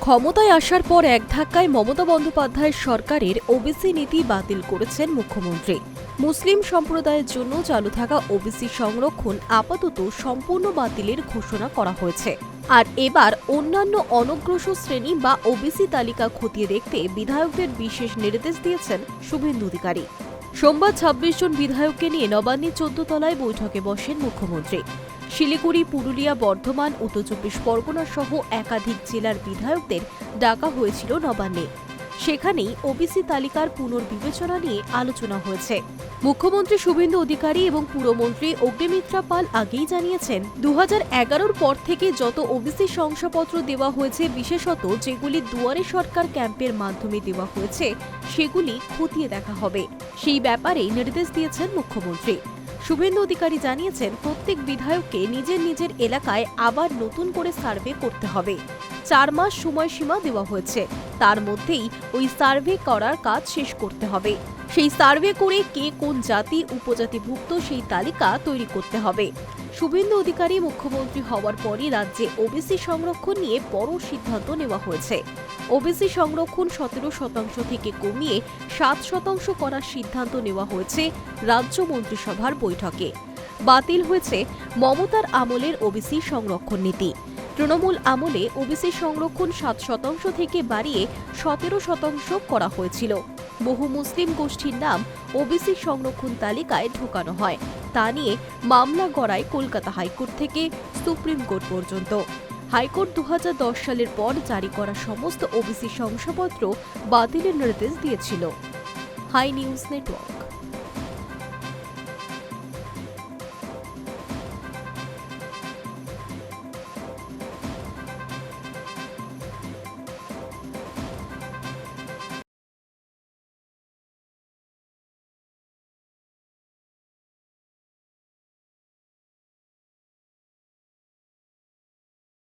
ক্ষমতায় আসার পর এক ধাক্কায় মমতা বন্দ্যোপাধ্যায়ের সরকারের ওবিসি নীতি বাতিল করেছেন মুখ্যমন্ত্রী। মুসলিম সম্প্রদায়ের জন্য চালু থাকা ওবিসি সংরক্ষণ আপাতত সম্পূর্ণ বাতিলের ঘোষণা করা হয়েছে। আর এবার অন্যান্য অনগ্রসর শ্রেণী বা ওবিসি তালিকা খতিয়ে দেখতে বিধায়কদের বিশেষ নির্দেশ দিয়েছেন শুভেন্দু অধিকারী। সোমবার ২৬ জন বিধায়ককে নিয়ে নবান্নে ১৪ তলায় বৈঠকে বসেন মুখ্যমন্ত্রী। শিলিগুড়ি, পুরুলিয়া, বর্ধমান, উত্তর ২৪ পরগনা সহ একাধিক জেলার বিধায়কদের ডাকা হয়েছিল নবান্নে। সেখানেই ওবিসি তালিকার পুনর্বিবেচনা নিয়ে আলোচনা হয়েছে। মুখ্যমন্ত্রী শুভেন্দু অধিকারী এবং পুরমন্ত্রী অগ্নিমিত্রা পাল আগেই জানিয়েছেন, ২০১১ পর থেকে যত ওবিসি শংসাপত্র দেওয়া হয়েছে, বিশেষত যেগুলি দুয়ারে সরকার ক্যাম্পের মাধ্যমে দেওয়া হয়েছে, সেগুলি খতিয়ে দেখা হবে। সেই ব্যাপারে নির্দেশ দিয়েছেন মুখ্যমন্ত্রী। শুভেন্দু অধিকারী জানিয়েছেন, প্রত্যেক বিধায়ককে নিজের নিজের এলাকায় আবার নতুন করে সার্ভে করতে হবে। ৪ মাস সময়সীমা দেওয়া হয়েছে, তার মধ্যেই ওই সার্ভে করার কাজ শেষ করতে হবে। সেই সার্ভে করে কে কোন জাতি উপজাতিভুক্ত সেই তালিকা তৈরি করতে হবে। শুভেন্দু অধিকারী মুখ্যমন্ত্রী হওয়ার পরই রাজ্যে ওবিসি সংরক্ষণ নিয়ে বড় সিদ্ধান্ত নেওয়া হয়েছে। ওবিসি সংরক্ষণ ১৭% থেকে কমিয়ে ৭% করার সিদ্ধান্ত নেওয়া হয়েছে রাজ্য মন্ত্রিসভার বৈঠকে। বাতিল হয়েছে মমতার আমলের ওবিসি সংরক্ষণ নীতি। তৃণমূল আমলে ওবিসি সংরক্ষণ ৭% থেকে বাড়িয়ে ১৭% করা হয়েছিল। বহু মুসলিম গোষ্ঠীর নাম ওবিসি সংরক্ষণ তালিকায় ঢোকানো হয়। তা নিয়ে মামলা গড়ায় কলকাতা হাইকোর্ট থেকে সুপ্রিম কোর্ট পর্যন্ত। হাইকোর্ট ২০১০ সালের পর জারি করা সমস্ত ওবিসি শংসাপত্র বাতিলের নির্দেশ দিয়েছিল। Hi news network.